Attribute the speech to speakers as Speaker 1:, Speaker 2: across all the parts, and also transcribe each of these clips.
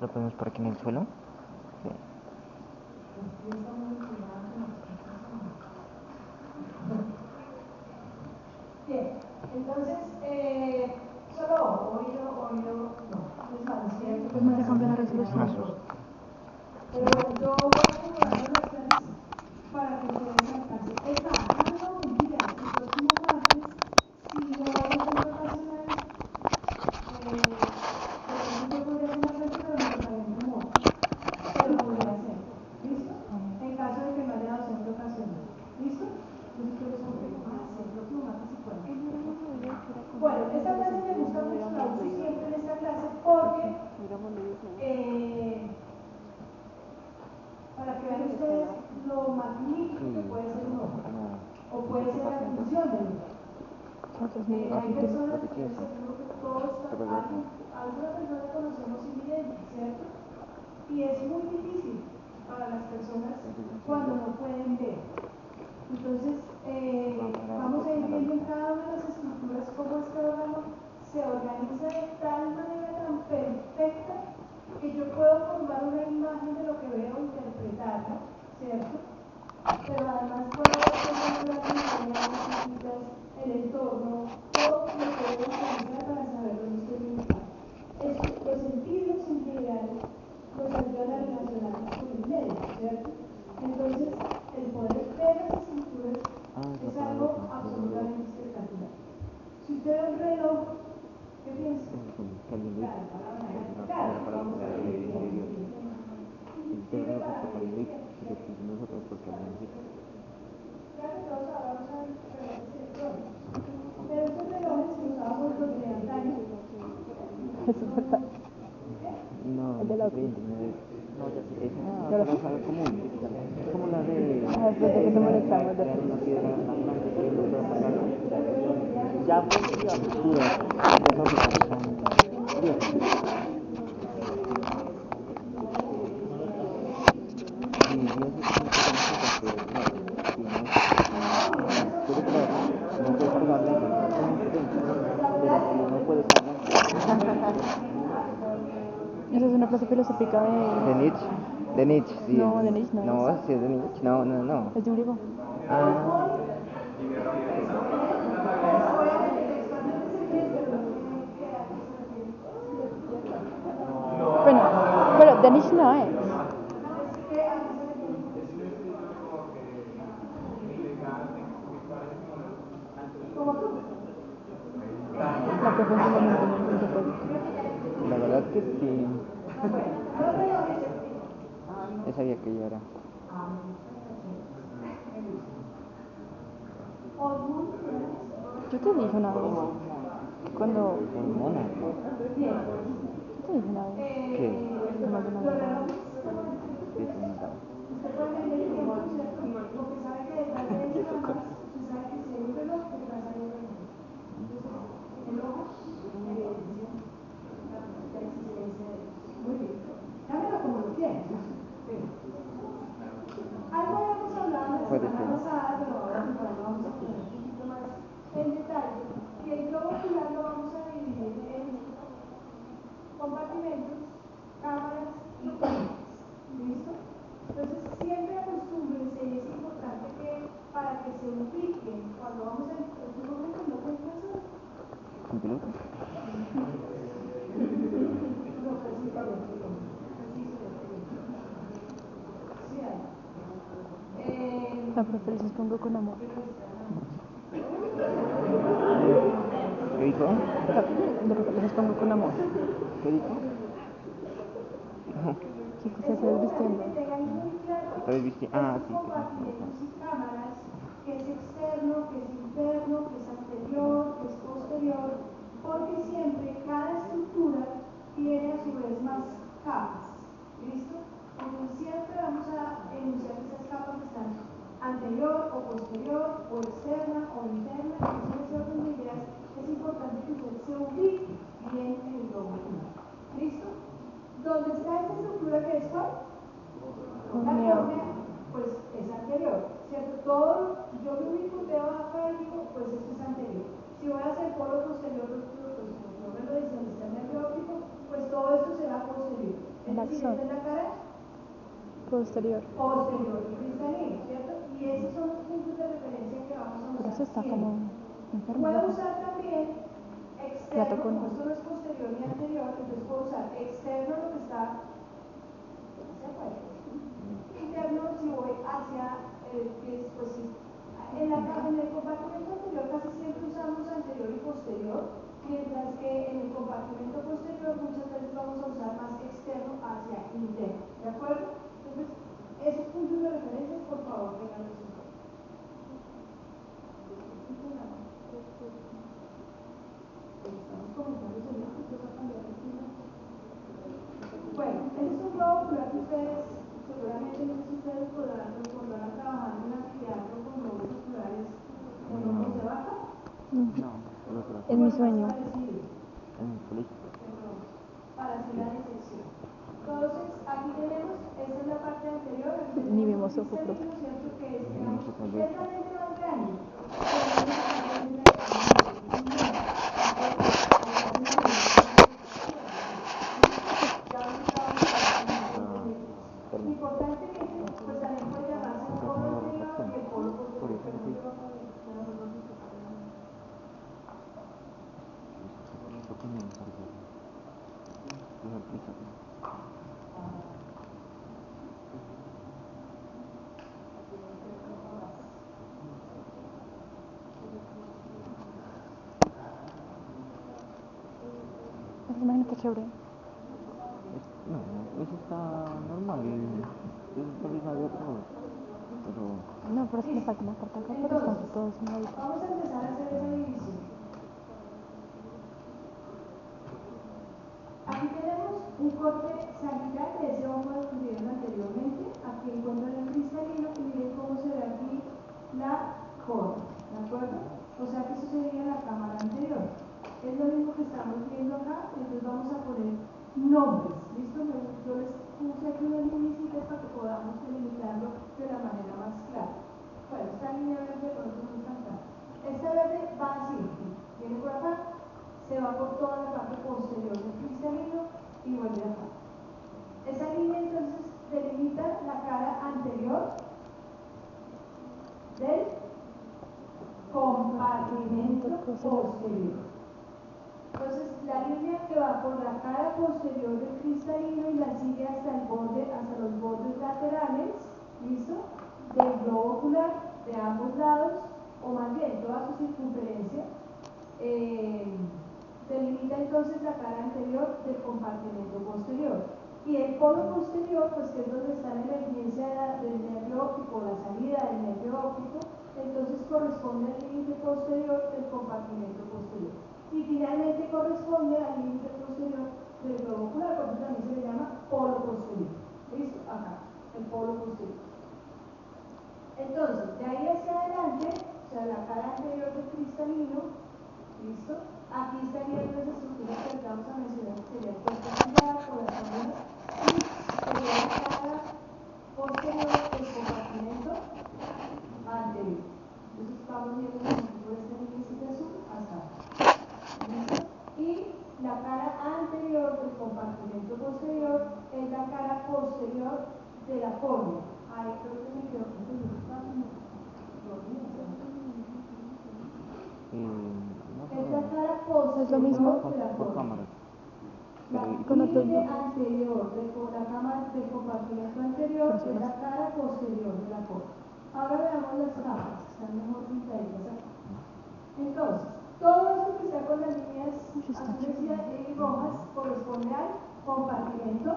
Speaker 1: ¿Lo ponemos por aquí en el suelo? Sí.
Speaker 2: Bien, entonces, solo oído, no, es más, ¿cierto?
Speaker 3: Pues no se cambia la resolución.
Speaker 2: Pero bueno, yo voy a acomodar las clases para que ustedes alcancen. Es más, no mentiras, el próximo martes, si no hay ejemplo ocasional, de pronto yo podría hacer una clase, pero me tocaría en remoto. Pero podría hacer. ¿Listo? En caso de que no haya docente ocasional. ¿Listo? Entonces, el próximo martes sí puede. Bueno, esta clase me gusta mucho, la uso siempre en esta clase porque para que vean ustedes lo magnífico que puede ser un ojo, o puede ser la función del ojo. Hay personas, estoy seguro que todos, alguna persona conocemos invidentes, ¿cierto? Y es muy difícil para las personas cuando no pueden ver. Entonces, vamos a ir viendo en cada una de las estructuras cómo este órgano se organiza de tal manera tan perfecta que yo puedo formar una imagen de lo que veo e interpretarlo, ¿cierto? Pero además puedo contemplar mis mañanas, el entorno, todo lo que debo utilizar para saber dónde estoy ubicado. Los sentidos en general nos ayudan a relacionarnos con el medio, ¿cierto? Entonces, el poder ver las estructuras es algo absolutamente espectacular. Si usted ve un reloj, ¿qué piensa? Claro, claro, vamos a ver. Sirve para medir claro, todos ahora usan relojes electrónicos. Pero estos relojes que usábamos los de antaño,
Speaker 1: No,
Speaker 3: el de la
Speaker 1: corriente, no, ya sé, esa es la común, es como la de
Speaker 3: después de que te molestamos de
Speaker 1: crear una piedra más grande que no pueda pagarla. Ya pues lleva texturas filosóficas que son curiosas. Y Dios es una cosa que, no, si no, puedes traerla, no puedes pagarla y no es común corriente, pero si no puedes pagarla,
Speaker 3: Esa es una clase filosófica
Speaker 1: de Nietzsche. De Nietzsche, sí.
Speaker 3: No, de Nietzsche no
Speaker 1: No,
Speaker 3: es.
Speaker 1: sí es de Nietzsche. No, no, no.
Speaker 3: Es de un griego.
Speaker 1: Ah,
Speaker 3: Bueno, pero de Nietzsche no es. La profe en su momento me interpretó.
Speaker 1: la verdad que sí. Ya sabía que yo era.
Speaker 3: Yo te dije una vez, cuando...
Speaker 1: Hormona.
Speaker 3: Yo te dije una vez,
Speaker 1: ¿Qué?
Speaker 3: más de una vez.
Speaker 1: ¿Qué te notaba?
Speaker 2: Usted puede medir el tiempo, ¿cierto? Porque sabe que detrás de eso, además, usted sabe que si hay un reloj, detrás hay un reloj. Entonces, el ojo evidencia la existencia de Dios. Muy bien. Llámelo como lo quieras. Algo habíamos hablado la
Speaker 1: Puede
Speaker 2: semana
Speaker 1: ser.
Speaker 2: pasada, pero ahora lo vamos a poner un poquito más en detalle. Y el globo ocular lo vamos a dividir en compartimentos, cámaras y técnicas. ¿Listo? Entonces, siempre acostúmbrense, y es importante que para que se ubiquen cuando vamos a este momento no te clases.
Speaker 1: ¿Con pelota?
Speaker 2: No, casi sí hay.
Speaker 3: La profe les pongo con amor.
Speaker 1: ¿Qué dijo?
Speaker 3: La profe les pongo con amor.
Speaker 1: ¿Qué dijo? No.
Speaker 3: ¿Qué cosa se desvistiendo?
Speaker 2: Que tengan muy claro
Speaker 1: ¿Está desvistiendo? Ah,
Speaker 2: estos
Speaker 1: sí, que
Speaker 2: compartimentos y cámaras, que es externo, que es interno, que es anterior, que es posterior, porque siempre cada estructura tiene a su vez más capas. ¿Listo? Entonces siempre vamos a enunciar esas capas que están anterior o posterior, o externa o interna. Entonces, en ese orden de ideas es importante que usted se ubique bien en el globo ocular. ¿Listo? ¿Dónde está esta estructura que es cuál? La córnea, pues es anterior, ¿cierto? Todo, yo me ubico, veo acá y digo, pues esto es anterior. Si voy a hacer polo posterior, pues no me lo dice, donde está el nervio óptico, pues todo esto será posterior. decir, esta es la cara
Speaker 3: posterior
Speaker 2: del cristalino, ¿cierto? Y esos son los puntos de referencia que vamos a usar.
Speaker 3: Pero eso está
Speaker 2: siempre.
Speaker 3: como enfermo,
Speaker 2: Puedo
Speaker 3: ¿no?
Speaker 2: usar también externo,
Speaker 3: Plato con-
Speaker 2: como esto no es posterior ni anterior, entonces puedo usar externo lo que está hacia afuera. Interno si voy hacia el pues sí. En el compartimento anterior casi siempre usamos anterior y posterior, mientras que en el compartimento posterior muchas veces vamos a usar más externo hacia interno, ¿de acuerdo? Entonces, esos puntos de referencia, por favor, tenganlos en cuenta. Estamos comenzando, señor, que esto va a cambiar el clima. Bueno, este es un globo ocular que ustedes, seguramente no sé si ustedes podrán trabajar en un anfiteatro con globos oculares con ojos de vaca.
Speaker 1: No, el otro.
Speaker 3: Es mi sueño.
Speaker 1: En el colegio.
Speaker 2: Para hacer la disección. Entonces, aquí tenemos, esta es la parte anterior, aquí
Speaker 3: Ni
Speaker 2: tenemos
Speaker 3: vemos
Speaker 2: un
Speaker 3: ojo propio.
Speaker 2: cristalino, ¿cierto? Que es,
Speaker 1: Vemos
Speaker 2: digamos,
Speaker 1: ojo
Speaker 2: es
Speaker 1: propio.
Speaker 2: realmente más grande. Lo importante es que pues también puede llamarse el polo anterior y el polo posterior.
Speaker 3: Esa imagen está chévere.
Speaker 1: No, eso está normal. Es la misma de otro. Pero
Speaker 3: No, pero es que le falta una parte acá, pero están todos en la
Speaker 2: Vamos a empezar a hacer esa división. Aquí tenemos un corte sagital de ese ojo que vieron anteriormente. Aquí encuentran el cristalino y miren cómo se ve aquí la córnea, ¿de acuerdo? O sea que eso sería la cámara anterior. Es lo mismo que estamos viendo acá, entonces vamos a poner nombres, ¿listo? Yo les puse aquí unas linecitas para que podamos delimitarlo de la manera más clara. Bueno, esta línea verde por eso no es tan clara. Esta verde va así, viene por acá, se va por toda la parte posterior del cristalino y vuelve acá. Esa línea entonces delimita la cara anterior del compartimento posterior. Entonces, la línea que va por la cara posterior del cristalino y la sigue hasta el borde, hasta los bordes laterales, ¿listo? Del globo ocular de ambos lados, o más bien toda su circunferencia, delimita entonces la cara anterior del compartimento posterior. Y el polo posterior, pues que es donde está la emergencia del nervio óptico, la salida del nervio óptico, entonces corresponde al límite posterior del compartimento posterior. Y finalmente corresponde al límite posterior del globo ocular, por eso también se le llama polo posterior. ¿Listo? Acá, el polo posterior. Entonces, de ahí hacia adelante, o sea, la cara anterior del cristalino, ¿listo? Aquí estarían las estructuras que vamos a mencionar, que sería el cuerpo ciliar o las células, y sería la cara posterior del compartimento anterior. Entonces vamos viendo por esta línea azul hasta acá. ¿Listo? Y la cara anterior del compartimento posterior es la cara posterior de la córnea. Ahí creo que me quedó es la cara posterior
Speaker 3: es lo mismo
Speaker 2: de la
Speaker 1: por
Speaker 2: córnea.
Speaker 1: cámaras.
Speaker 3: Con
Speaker 2: La
Speaker 3: otros
Speaker 2: límite
Speaker 3: dos.
Speaker 2: anterior de la cámara del compartimento anterior es la cara posterior de la córnea. Ahora veamos las cámaras, que están mejor pintaditas acá. Entonces, todo esto que está con las líneas azules y rojas corresponde al compartimento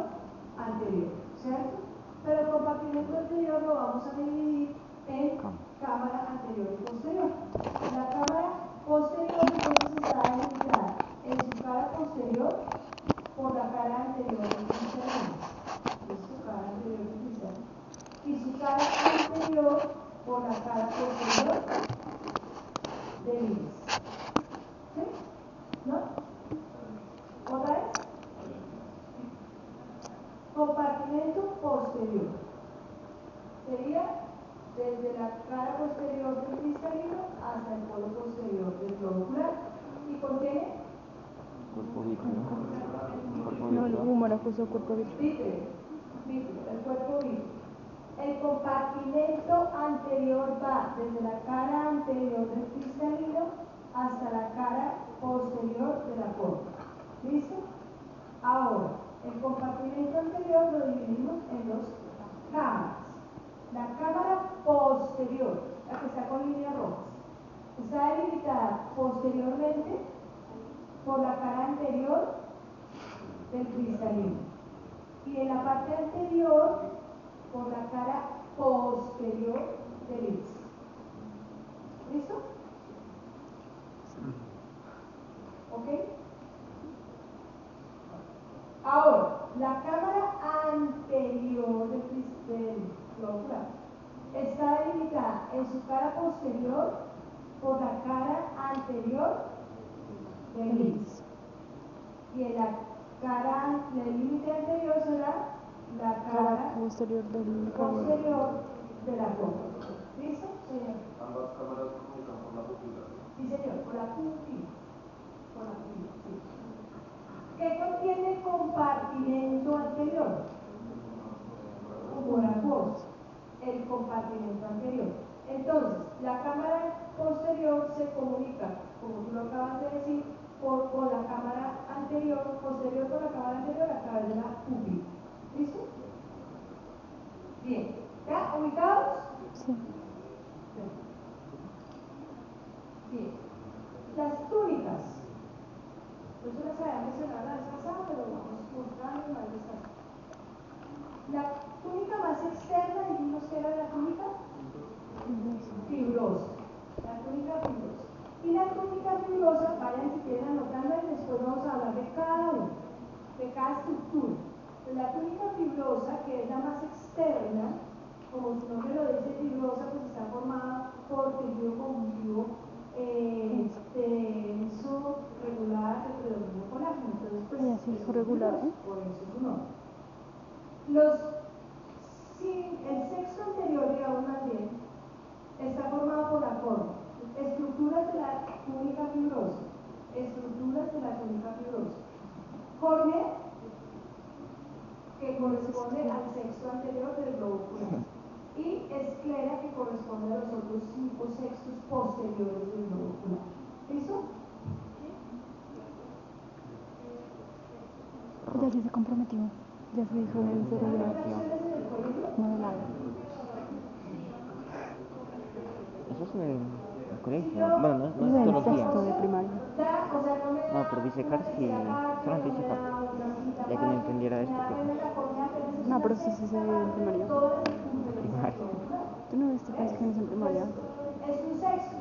Speaker 2: anterior, ¿cierto? Pero el compartimento anterior lo vamos a dividir en cámara anterior y posterior. La cámara posterior entonces está delimitada en su cara posterior por la cara anterior del cristalino. ¿Listo? Cara anterior del cristalino. Y su cara anterior por la cara posterior del iris. ¿Sí? ¿No? ¿Otra vez? Compartimento posterior. Sería desde la cara posterior del cristalino hasta el polo posterior del globo ocular. ¿Y por qué?
Speaker 1: Cuerpo vítreo. Cuerpo
Speaker 3: No, el
Speaker 1: vítreo.
Speaker 3: humor era justo cuerpo
Speaker 2: vítreo, el cuerpo vítreo. El compartimento anterior va desde la cara anterior del cristalino hasta la cara posterior de la forma. ¿Listo? Ahora, el compartimento anterior lo dividimos en dos cámaras. La cámara posterior, la que está con líneas rojas, está delimitada posteriormente por la cara anterior del cristalino y en la parte anterior por la cara posterior del iris. ¿Listo? ¿Ok? Ahora, la cámara anterior del globo ocular está delimitada en su cara posterior por la cara anterior del iris. Y en la cara, el límite anterior será la cara
Speaker 3: posterior del
Speaker 2: posterior de la copa. ¿Listo? Señor.
Speaker 4: Ambas cámaras comunican por la pupila.
Speaker 2: Sí, señor, por la pupila. Por la pupila, sí. ¿Qué contiene el compartimento anterior? Humor acuoso. El compartimento anterior. Entonces, la cámara posterior se comunica, como tú lo acabas de decir, con la cámara anterior, posterior con la cámara anterior a través de la pupila. ¿Listo? Bien. ¿Ya? ¿Ubicados?
Speaker 3: Sí.
Speaker 2: Bien. Las túnicas. Eso las había mencionado la vez pasada, pero vamos mostrando una vez más. La túnica más externa, dijimos que era la túnica fibrosa. La túnica fibrosa. Y la túnica fibrosa, vayan si quieren anotando y después vamos a hablar de cada una, de cada estructura. La túnica fibrosa, que es la más externa, como su nombre lo dice, fibrosa, pues está formada por tejido conjuntivo denso, regular, de predominio colágeno. Entonces, pues,
Speaker 3: Y así es regular, ¿eh?
Speaker 2: por eso es su nombre. El sexo anterior, digamos más bien, está formado por la forma. Estructuras de la túnica fibrosa. Estructuras de la túnica fibrosa. Córnea, que corresponde al sexto anterior del globo ocular. Y esclera, que corresponde a los otros 5 sextos posteriores del globo ocular. ¿Listo?
Speaker 3: Ya sí se comprometió. Ya se dijo en
Speaker 2: ¿Hay
Speaker 3: serio.
Speaker 2: fracciones en el colegio?
Speaker 3: No de nada.
Speaker 1: Eso es en el colegio.
Speaker 2: Sí, yo-
Speaker 1: Bueno, no
Speaker 3: Es
Speaker 1: es
Speaker 3: en
Speaker 1: todos los días.
Speaker 3: sexto de primaria.
Speaker 2: O sea, no me da
Speaker 1: No, pero disecar
Speaker 2: una
Speaker 1: sí,
Speaker 2: tercera parte,
Speaker 1: solamente
Speaker 2: no me
Speaker 1: disecar.
Speaker 2: da una quinta
Speaker 1: Ya que no
Speaker 2: parte,
Speaker 1: entendiera
Speaker 2: me
Speaker 1: esto,
Speaker 2: da
Speaker 1: pues
Speaker 2: pena la córnea, pero es
Speaker 3: No,
Speaker 2: una
Speaker 3: pero sí se
Speaker 2: sexta
Speaker 3: ve en
Speaker 2: parte de
Speaker 3: primaria.
Speaker 2: toda la circunferencia del
Speaker 1: Primaria.
Speaker 2: globo ocular.
Speaker 3: ¿Tú no viste fracciones en primaria?
Speaker 2: Es un sexto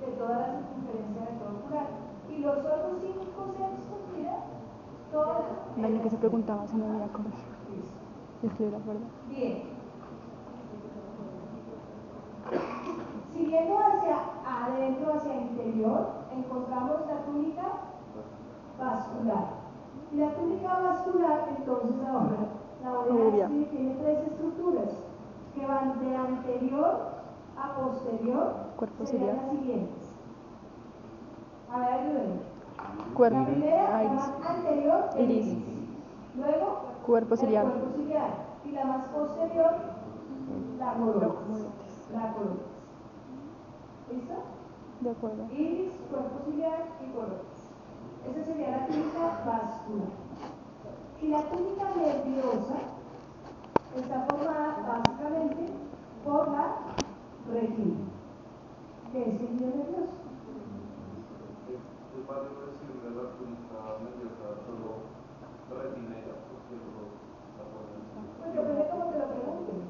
Speaker 2: de toda la circunferencia del globo ocular. Y los otros 5 sextos, mira, todos.
Speaker 3: Dani que se preguntaba si no había colegio. Si es que era verdad.
Speaker 2: Bien. Siguiendo hacia adentro, hacia el interior, encontramos la túnica vascular. Y la túnica vascular, entonces ahora, la voy a describir, tiene 3 estructuras que van de anterior a posterior,
Speaker 3: Cuerpo
Speaker 2: serían
Speaker 3: ciliar.
Speaker 2: las siguientes. A ver, ayúdenme.
Speaker 3: Cuerpo.
Speaker 2: La primera, la
Speaker 3: Iris.
Speaker 2: más anterior, el
Speaker 3: Iris.
Speaker 2: iris. Luego,
Speaker 3: Cuerpo
Speaker 2: el
Speaker 3: ciliar.
Speaker 2: cuerpo ciliar. Y la más posterior, la corotis.
Speaker 3: Corotis.
Speaker 2: La corotis. ¿Listo?
Speaker 3: De acuerdo.
Speaker 2: Iris, cuerpo ciliar y corotis. Esa sería la túnica vascular. Y la túnica nerviosa está formada básicamente por la retina, que es el tejido nervioso.
Speaker 4: Es válido decirle la túnica nerviosa solo retina y ya, porque los apoyan.
Speaker 2: Pues depende cómo te lo pregunten.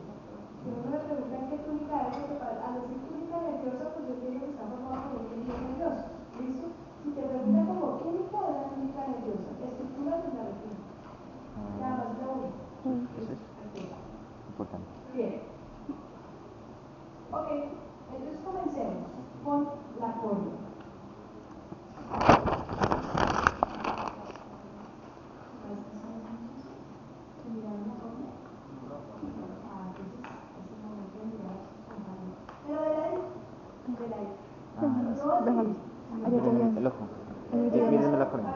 Speaker 2: Si uno me pregunta qué túnica es, al decir túnica nerviosa, pues yo entiendo que está formada por el tejido nervioso. ¿Listo? Si te preguntan como túnica, es la túnica nerviosa. Estructura de la retina. Nada más la única.
Speaker 1: Eso es importante.
Speaker 2: Bien. Ok, entonces comencemos con la córnea. Pero de la
Speaker 3: Déjalo. Allá te
Speaker 1: Mírenme
Speaker 3: habían.
Speaker 1: el ojo.
Speaker 3: Allá te
Speaker 1: Mírenme
Speaker 3: habían.
Speaker 1: la córnea.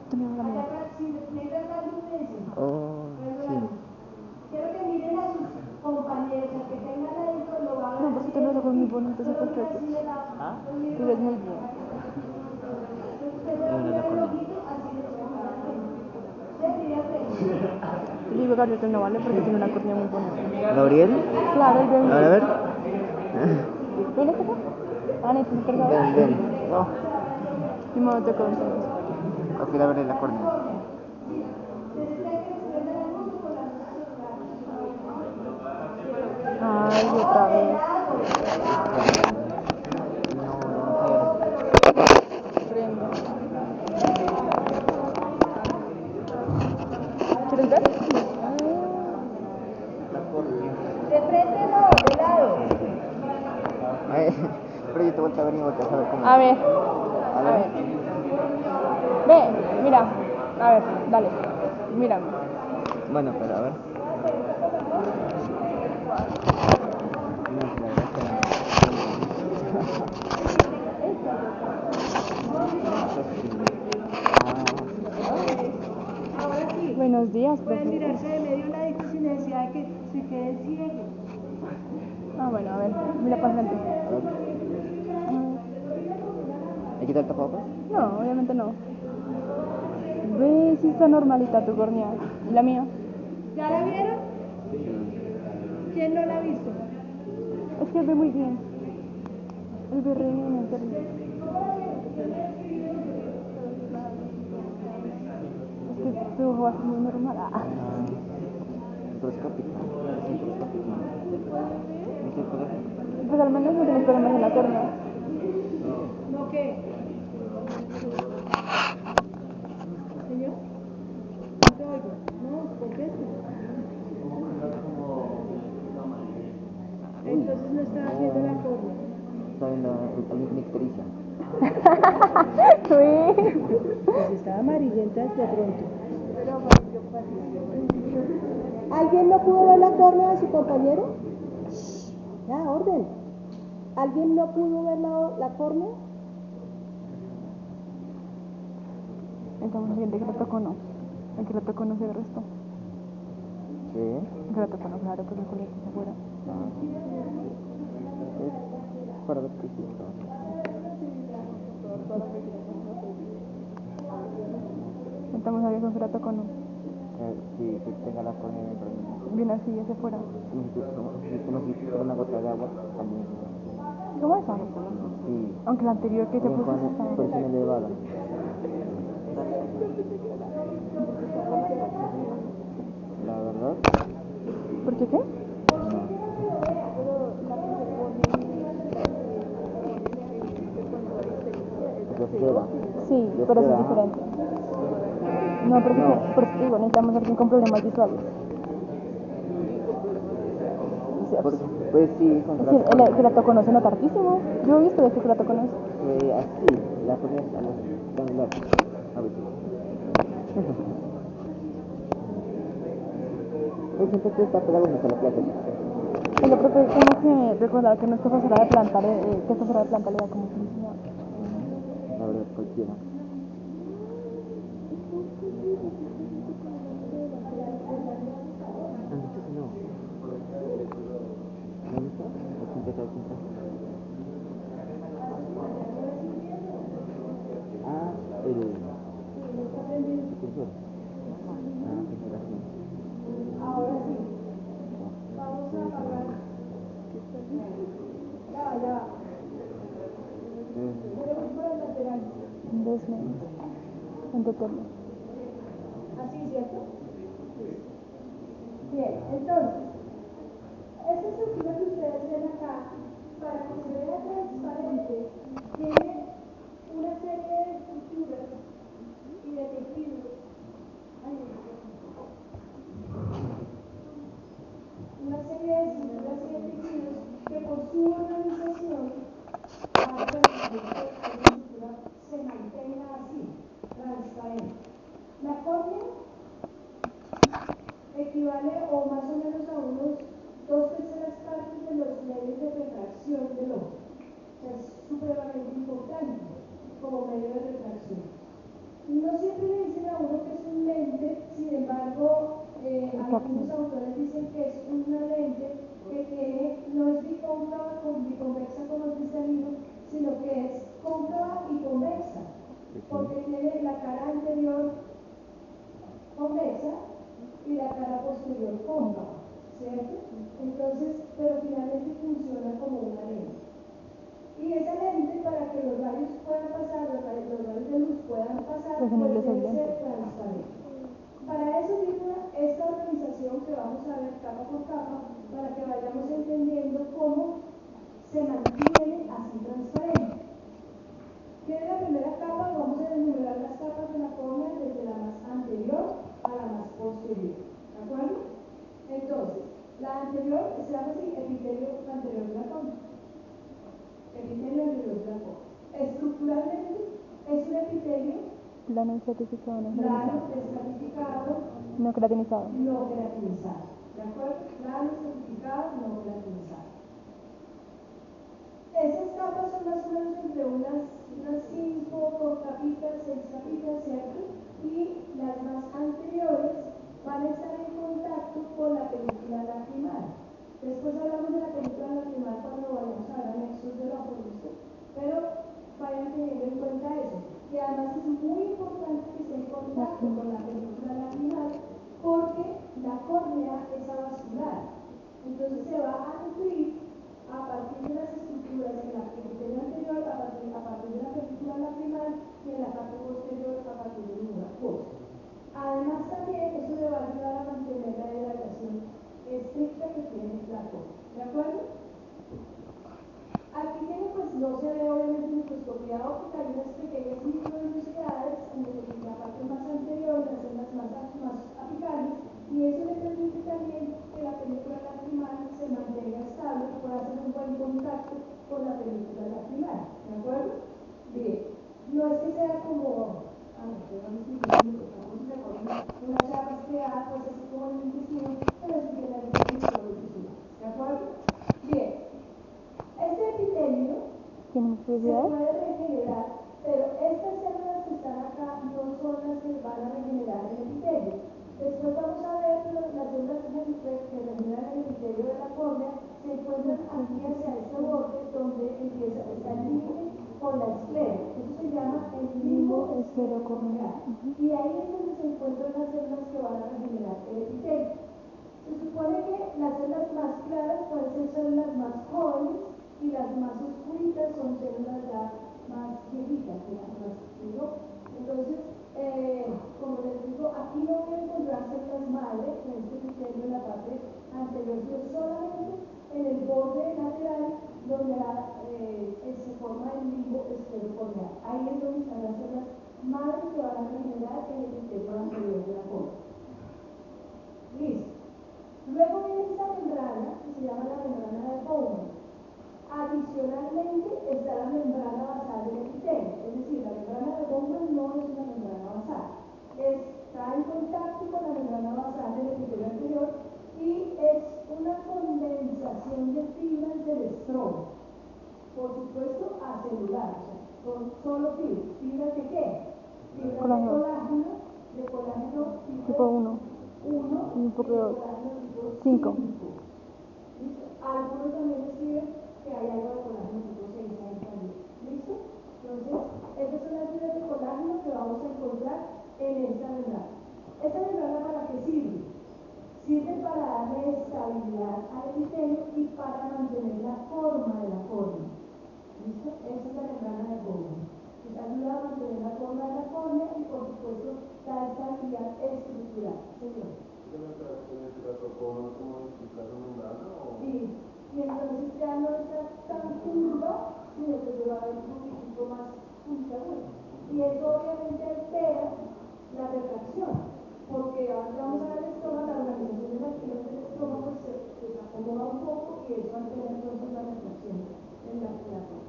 Speaker 3: Tú mira la mía.
Speaker 2: si necesitas dar un
Speaker 3: tú tienes los ojos muy bonitos y perfectos.
Speaker 1: ¿Ah?
Speaker 3: Tú ves muy bien.
Speaker 1: No, no la córnea.
Speaker 3: Digo, Gabriel que no vale porque tiene una córnea muy bonita.
Speaker 1: ¿Gabriel?
Speaker 3: Claro, el bebé.
Speaker 1: A ver.
Speaker 3: ¿Ven acá? Ah, necesito cargar.
Speaker 1: Ven, ven. No.
Speaker 3: Y me voy a tocar un poco.
Speaker 1: Ok, la veré la córnea.
Speaker 3: Ay, otra vez. Prendo. ¿Quieres ver?
Speaker 1: La córnea.
Speaker 2: De frente no, de lado.
Speaker 1: Ay, pero yo te voy a ver y voy a saber cómo.
Speaker 3: A ver.
Speaker 1: A ver.
Speaker 3: Ve, mira. A ver, dale. Mírame.
Speaker 1: Bueno, pero a ver. No, la verdad es que
Speaker 2: Ahora sí.
Speaker 3: Buenos días,
Speaker 2: Pueden
Speaker 3: profe.
Speaker 2: mirarse de medio ladito sin necesidad de que se queden ciegos.
Speaker 3: Ah, bueno, a ver. Mira para frente.
Speaker 1: a ver. ¿Hay que quitar el tapabocas?
Speaker 3: No, obviamente no. Ve si está normalita tu córnea. ¿Y la mía?
Speaker 2: ¿Ya la vieron? ¿Quién no la ha visto?
Speaker 3: Es que ve muy bien. El ve re bien, en serio. Es que tu ojo va a ser muy normal. Ah.
Speaker 1: Microscópico. Es microscópico. Microscópico.
Speaker 3: Pues al menos no tienes problemas en la córnea.
Speaker 2: ¿No qué? ¿Señor? No te oigo. No, conteste. Entonces no estaba viendo la córnea.
Speaker 1: Está viendo alguien nicteriza.
Speaker 3: Sí.
Speaker 2: Pues estaba amarillenta de pronto. ¿Alguien no pudo ver la córnea de su compañero? Ya, orden. ¿Alguien no pudo ver la córnea?
Speaker 3: Entonces, el que lo tocó no. El que lo tocó no se restó.
Speaker 1: ¿Qué?
Speaker 3: El que lo tocó no, claro, porque el colegio está afuera.
Speaker 1: Es para ver qué hiciste.
Speaker 3: Estamos a con que lo tocó no.
Speaker 1: Sí, que tenga la córnea en el problema.
Speaker 3: Viene así hacia afuera.
Speaker 1: Como si fuera una gota de agua, también.
Speaker 3: ¿Cómo es?
Speaker 1: Sí.
Speaker 3: Aunque la anterior que te
Speaker 1: También
Speaker 3: puse
Speaker 1: con
Speaker 3: estaba.
Speaker 1: presión elevada. La verdad,
Speaker 3: ¿Por qué qué?
Speaker 1: no. De fuera.
Speaker 3: Sí,
Speaker 1: De
Speaker 3: pero eso
Speaker 1: fuera,
Speaker 3: es diferente. No, porque
Speaker 1: No.
Speaker 3: por eso te digo, necesitamos a alguien con problemas visuales.
Speaker 1: Pues sí, con
Speaker 3: Es decir, el que la tocó no se nota hartísimo. Yo he visto de que la tocó no.
Speaker 1: así, la córnea es algo triangular. A ver. Hay gente que está pegada a la clase.
Speaker 3: El otro que como que recordaba que no es profesora de planta, que es profesora de planta le da como que enseñaba.
Speaker 1: La verdad, cualquiera. ¿Han visto si no? ¿No han visto? ¿O siempre está con traje? Ah, el cursor. Ah, cancelación.
Speaker 2: Ahora sí. Vamos a apagar. Ya va. Tenemos para el lateral.
Speaker 3: Investment. En total.
Speaker 2: Así, ¿cierto? Bien, entonces, esta estructura que ustedes ven acá, para que se vea transparente, tiene una serie de estructuras y de tejidos. Una serie de estructuras y de tejidos que por su organización hacen que esta estructura se mantenga así, transparente. La córnea equivale o más o menos a unos 2/3 partes de los medios de refracción del ojo. O sea, es supremamente porque tiene la cara anterior convexa y la cara posterior cóncava, ¿cierto? Entonces, pero finalmente funciona como una lente. Y esa lente, para que los rayos puedan pasar, los rayos de luz puedan pasar, pues debe ser transparente. Para eso tiene esta organización que vamos a ver capa por capa, para que vayamos entendiendo cómo se mantiene así transparente. Tiene la primera capa, vamos a enumerar las capas de la córnea desde la más anterior a la más posterior, ¿de acuerdo? Entonces, la anterior se llama así epitelio anterior de la córnea. Epitelio anterior de la córnea. Estructuralmente es un epitelio
Speaker 3: plano estratificado,
Speaker 2: no queratinizado, ¿de acuerdo? Plano estratificado, no queratinizado. Esas capas son más o menos entre unas 5 capitas, 6 capitas, ¿cierto? Y las más anteriores van a estar en contacto con la película lacrimal. Después hablamos de la película lacrimal cuando vayamos a ver anexos del ojo, ¿listo? Pero vayan teniendo en cuenta eso. Y además es muy importante que esté en contacto con la película lacrimal porque la córnea es avascular. Entonces se va a nutrir a partir de las estructuras en la epitelio anterior, a partir de la película lacrimal y en la parte posterior a partir del humor acuoso. Además también eso le va a ayudar a mantener la hidratación estricta que tiene la córnea, ¿de acuerdo? Aquí tiene, pues no se ve obviamente microscopía óptica, hay unas pequeñas microvellosidades en la parte más anterior, las células más apicales, y eso le permite también que la película lacrimal se mantenga estable y pueda hacer un buen contacto con la película lacrimal, ¿de acuerdo? Bien, no es que sea como, una chapa creada, pues así como en el intestino, pero sí tiene algunas microvellosidades, ¿de acuerdo? Bien. Este epitelio se puede regenerar, pero estas células que están acá no son las que van a regenerar el epitelio. Después vamos a ver que las células que regeneran el epitelio de la córnea se encuentran aquí hacia este borde donde empieza el límite con la esclera. Eso se llama el limbo esclerocorneal. Y ahí es donde se encuentran las células que van a regenerar el epitelio. Se supone que las células más claras pueden ser células más jóvenes y las más oscuritas son células ya más viejitas, digamos, ¿no? Entonces, como les digo, aquí no voy a encontrar células madre en este epitelio en la parte anterior, sino solamente en el borde lateral donde se forma el limbo esclerocorneal. Ahí es donde están las células madres que van a regenerar el epitelio anterior de la córnea. Listo. Luego viene esta membrana que se llama la membrana de Bowman. Adicionalmente está la membrana basal del epitelio, es decir, la membrana de Bowman no es una membrana basal, está en contacto con la membrana basal del epitelio anterior y es una condensación de fibras del estroma, por supuesto acelular, o sea, son solo fibras de qué? Fibras de colágeno tipo 1 y un poco de colágeno tipo 5. Algunos también escriben que hay algo de colágeno tipo 6 ahí también. ¿Listo? Entonces, estas son las fibras de colágeno que vamos a encontrar en esta membrana. ¿Esta membrana para qué sirve? Sirve para darle estabilidad al epitelio y para mantener la forma de la córnea. ¿Listo? Esa es la membrana de Bowman. Nos ayuda a mantener la forma de la córnea y, por supuesto, da estabilidad estructural. Señor.
Speaker 4: ¿En este caso podemos modificar la membrana o...?
Speaker 2: Sí, y entonces ya no está tan curva, sino que se va a ver un poquito más puntiaguda. Y eso obviamente altera la refracción, porque ahora vamos a ver el estómago, la organización de las fibras del estómago se acomoda un poco y eso altera entonces la refracción en la córnea.